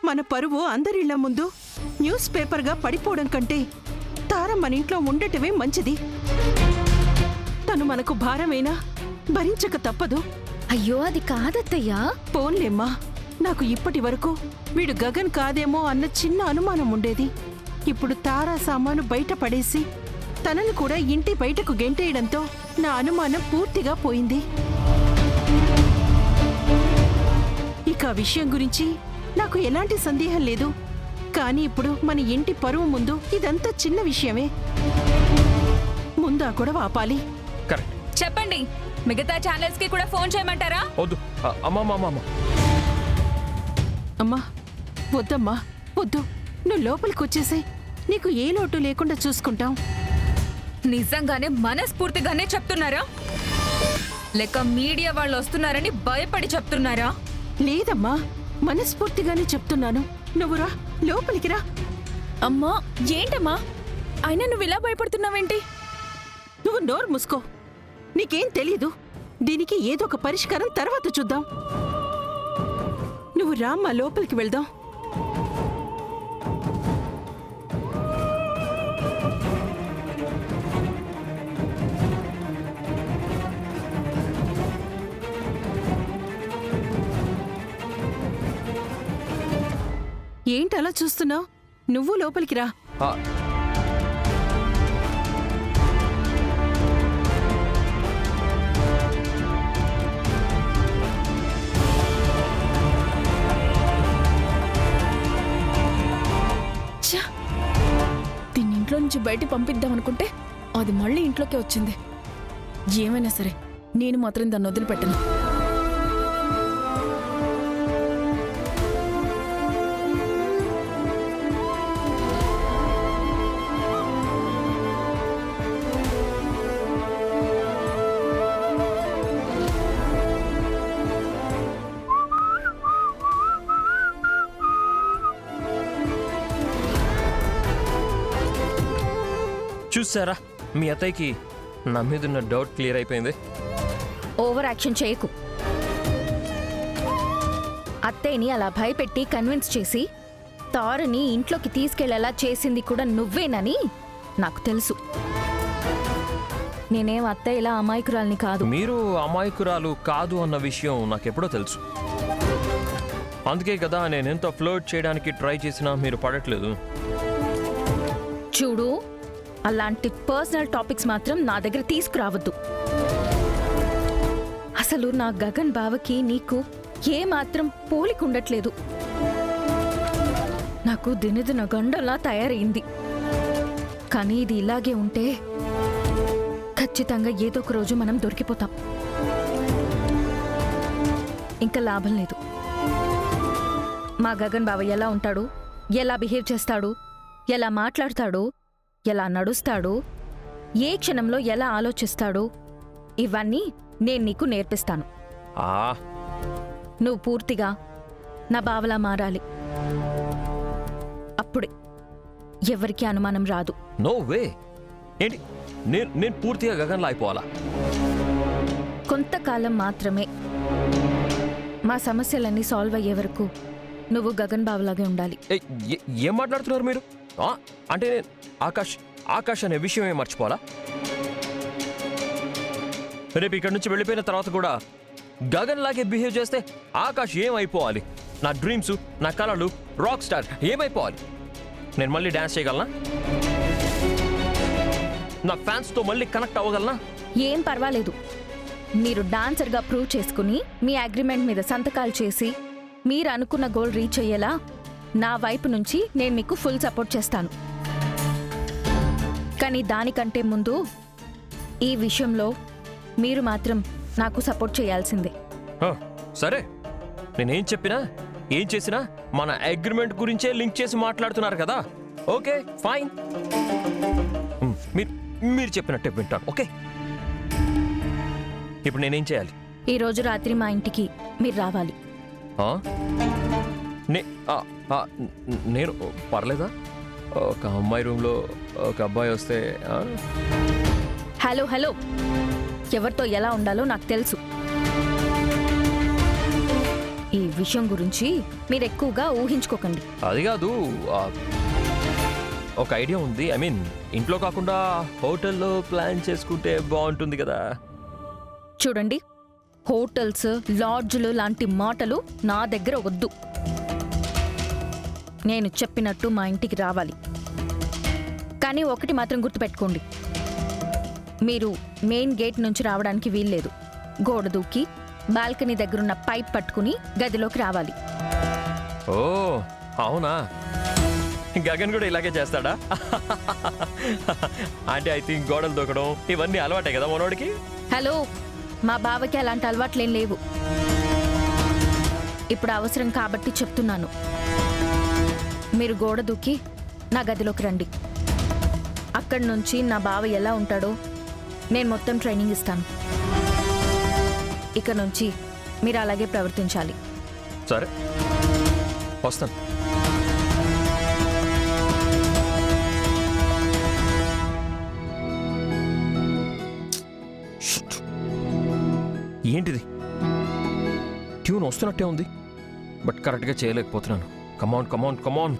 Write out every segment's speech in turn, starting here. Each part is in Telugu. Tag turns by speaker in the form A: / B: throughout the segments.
A: మన పరువు అందరిళ్ల ముందు న్యూస్ పేపర్గా పడిపోవడం కంటే తార మన ఇంట్లో ఉండటమే మంచిది. తను మనకు భారమేనా, భరించక తప్పదు.
B: అయ్యో అది కాదత్తయ్యా.
A: పోన్లేమ్మా, నాకు ఇప్పటి వరకు వీడు గగన్ కాదేమో అన్న చిన్న అనుమానం ఉండేది. ఇప్పుడు తారా సామాను బయట పడేసి తనని కూడా ఇంటి బయటకు గెంటేయడంతో నా అనుమానం పూర్తిగా పోయింది. ఇక ఆ విషయం గురించి నాకు ఎలాంటి సందేహం లేదు. కానీ ఇప్పుడు మన ఇంటి పరువు ముందు ఇదంతా చిన్న విషయమే. ముందు ఆ గొడవ ఆపాలి.
C: కరెక్ట్.
D: చెప్పండి, మిగతా ఛానల్స్ కి కూడా ఫోన్ చేయమంటారా?
C: వద్దు అమ్మా.
A: అమ్మా వద్దమ్మా, వద్దు. నువ్వు లోపలికి వచ్చేసే, నీకు ఏ లోటు లేకుండా చూసుకుంటాం.
D: నిజంగానే మనస్ఫూర్తిగానే చెప్తున్నారా, లేక మీడియా వాళ్ళు వస్తున్నారని భయపడి చెప్తున్నారా?
A: లేదమ్మా, మనస్ఫూర్తిగానే చెప్తున్నాను. నువ్వు రా, లోపలికి రా.
B: అమ్మా ఏంటమ్మా, అయినా నువ్వు ఇలా భయపడుతున్నావేంటి?
A: నువ్వు నోరు మూసుకో, నీకేం తెలీదు. దీనికి ఏదో ఒక పరిష్కారం తర్వాత చూద్దాం. నువ్వు రామ్మా, లోపలికి వెళ్దాం. ఏంటలా చూస్తున్నావు? నువ్వు లోపలికి రా.
B: దీన్ని ఇంట్లో నుంచి బయట పంపిద్దామనుకుంటే అది మళ్ళీ ఇంట్లోకి వచ్చింది. ఏమైనా సరే నేను మాత్రం దాన్ని వదిలిపెట్టను.
C: చూసారా, మీ అత్తయ్యకి నా మీద ఉన్న డౌట్ క్లియర్ అయిపోయింది.
B: ఓవర్ యాక్షన్ చేయకు. అత్తయ్యని అలా భయపెట్టి కన్విన్స్ చేసి తారని ఇంట్లోకి తీసుకెళ్లేలా చేసింది కూడా నువ్వేనని నాకు తెలుసు. నేనేం అత్తయ్యలా అమాయకురాల్ని కాదు.
C: మీరు అమాయకురాలు కాదు అన్న విషయం నాకెప్పుడో తెలుసు. అందుకే కదా నేనెంత ఫ్లోట్ చేయడానికి ట్రై చేసినా మీరు పడట్లేదు.
B: చూడు, అలాంటి పర్సనల్ టాపిక్స్ మాత్రం నా దగ్గర తీసుకురావద్దు. అసలు నా గగన్ బావకి నీకు ఏ మాత్రం పోలికుండట్లేదు. నాకు దినదిన గండలా తయారైంది. కానీ ఇది ఇలాగే ఉంటే ఖచ్చితంగా ఏదో ఒక రోజు మనం దొరికిపోతాం. ఇంకా లాభం లేదు. మా గగన్ బావ ఎలా ఉంటాడు, ఎలా బిహేవ్ చేస్తాడు, ఎలా మాట్లాడతాడు, ఎలా నడుస్తాడు, ఏ క్షణంలో ఎలా ఆలోచిస్తాడు, ఇవన్నీ నేను నీకు నేర్పిస్తాను. నువ్వు పూర్తిగా నా బావలా మారాలి. అప్పుడే ఎవరికి అనుమానం రాదు.
C: No way. ఏంటి, నేను పూర్తిగా గగన్లా అయిపోవాలా?
B: కొంతకాలం మాత్రమే. మా సమస్యలన్నీ సాల్వ్ అయ్యే వరకు నువ్వు గగన్ బావలాగే ఉండాలి.
C: ఏం మాట్లాడుతున్నారు మీరు? అంటే ఆకాష్ అనే విషయం ఏం మర్చిపోవాలా? రేపు ఇక్కడి నుంచి వెళ్ళిపోయిన తర్వాత కూడా గగన్ లాగే బిహేవ్ చేస్తే ఆకాష్ ఏమైపోవాలి? నా డ్రీమ్స్, నా కళలు, రాక్ స్టార్ ఏమైపోవాలి? నేను మళ్ళీ డాన్స్ చేయగలనా? నా ఫ్యాన్స్తో మళ్ళీ కనెక్ట్ అవ్వగలనా?
B: ఏం పర్వాలేదు. మీరు డాన్సర్గా ప్రూవ్ చేసుకుని మీ అగ్రిమెంట్ మీద సంతకాలు చేసి మీరు అనుకున్న గోల్ రీచ్ అయ్యేలా నా వైపు నుంచి నేను మీకు ఫుల్ సపోర్ట్ చేస్తాను. కానీ దానికంటే ముందు ఈ విషయంలో మీరు మాత్రం నాకు సపోర్ట్ చేయాల్సిందే.
C: సరే, నేనేం చెప్పినా ఏం చేసినా మన అగ్రిమెంట్ గురించే లింక్ చేసి మాట్లాడుతున్నారు కదా. ఓకే ఫైన్, మీరు చెప్పినట్టే వింటాను. ఓకే, ఇప్పుడు నేనేం చేయాలి?
B: ఈరోజు రాత్రి మా ఇంటికి మీరు రావాలి.
C: నేను పర్లేదా? ఒక అమ్మాయి రూమ్లో ఒక అబ్బాయి వస్తే?
B: హలో హలో, ఎవరితో ఎలా ఉండాలో నాకు తెలుసు. ఈ విషయం గురించి మీరు ఎక్కువగా ఊహించుకోకండి.
C: అది కాదు, ఒక ఐడియా ఉంది. ఐ మీన్ ఇంట్లో కాకుండా హోటల్లో ప్లాన్ చేసుకుంటే బాగుంటుంది కదా.
B: చూడండి, హోటల్స్, లాడ్జ్లు లాంటి మాటలు నా దగ్గర వద్దు. నేను చెప్పినట్టు మా ఇంటికి రావాలి. కానీ ఒకటి మాత్రం గుర్తుపెట్టుకోండి, మీరు మెయిన్ గేట్ నుంచి రావడానికి వీల్లేదు. గోడ దూకి బాల్కనీ దగ్గరున్న పైప్ పట్టుకుని గదిలోకి రావాలి.
C: ఓ అవునా, గగన్ కూడా ఇలాగే చేస్తాడా? అంటే ఐ థింక్ గోడలు దూకడం ఇవన్నీ అలవాటే కదా మనోడికి.
B: హలో, మా బావకి అలాంటి అలవాట్లేం లేవు. ఇప్పుడు అవసరం కాబట్టి చెప్తున్నాను. మీరు గోడ దూకి నా గదిలోకి రండి. అక్కడి నుంచి నా బావ ఎలా ఉంటాడో నేను మొత్తం ట్రైనింగ్ ఇస్తాను. ఇక నుంచి మీరు అలాగే ప్రవర్తించాలి.
C: సరే, వస్తాను. ఏంటిది? ట్యూన్ వస్తున్నట్టే ఉంది, బట్ కరెక్ట్గా చేయలేకపోతున్నాను. కమాన్ కమాన్ కమాన్.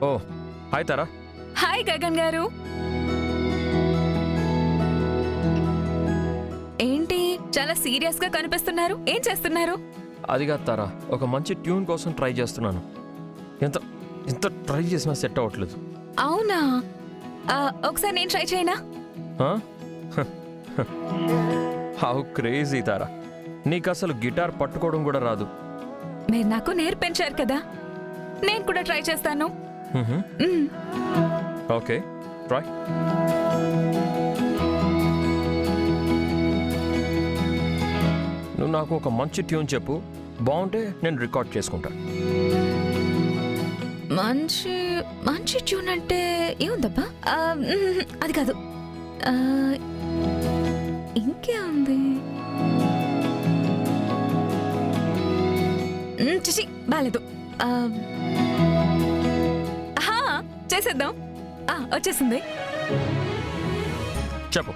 C: ఓ హాయ్ తారా.
D: హాయ్ గగన్ గారు. ఏంటి చాలా సీరియస్ గా కనిపిస్తున్నారు? ఏం చేస్తున్నారు?
C: అది కాదు తారా, ఒక మంచి ట్యూన్ కోసం ట్రై చేస్తున్నాను. ఎంత ఎంత ట్రై చేసినా సెట్ అవ్వట్లేదు.
D: అవునా, ఒకసారి నేను ట్రై చేయనా?
C: హౌ క్రేజీ తారా, నీకు అసలు గిటార్ పట్టుకోవడం కూడా రాదు.
D: మీరు నాకు నేర్పించారు కదా, నేను కూడా ట్రై చేస్తాను.
C: Okay try. నువ్వు నాకు ఒక మంచి ట్యూన్ చెప్పు, బాగుంటే నేను రికార్డ్ చేసుకుంటా.
D: మంచి మంచి ట్యూన్ అంటే ఏముందబ్బా? అది కాదు, ఇంకే ఉంది. చిచి బాలేదు. చేసేద్దాం. వచ్చేసింది.
C: చెప్పు.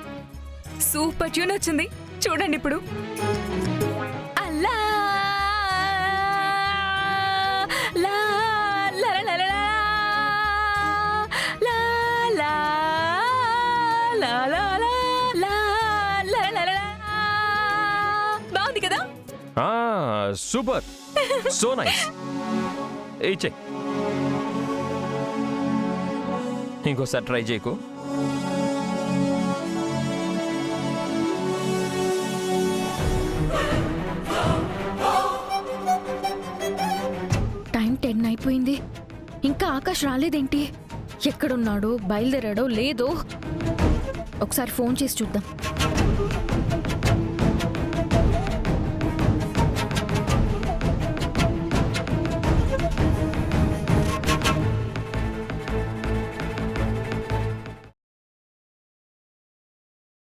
D: సూపర్ ట్యూన్ వచ్చింది, చూడండి ఇప్పుడు. అల్లా లా లా లా లా లా లా లా లా లా లా లా లా. బాగుంది కదా?
C: Super, so nice. ఇచ్చే ఇంకోసారి ట్రై చేయకు.
B: టైం 10 అయిపోయింది, ఇంకా ఆకాష్ రాలేదేంటి? ఎక్కడున్నాడో, బయలుదేరాడో లేదో ఒకసారి ఫోన్ చేసి చూద్దాం.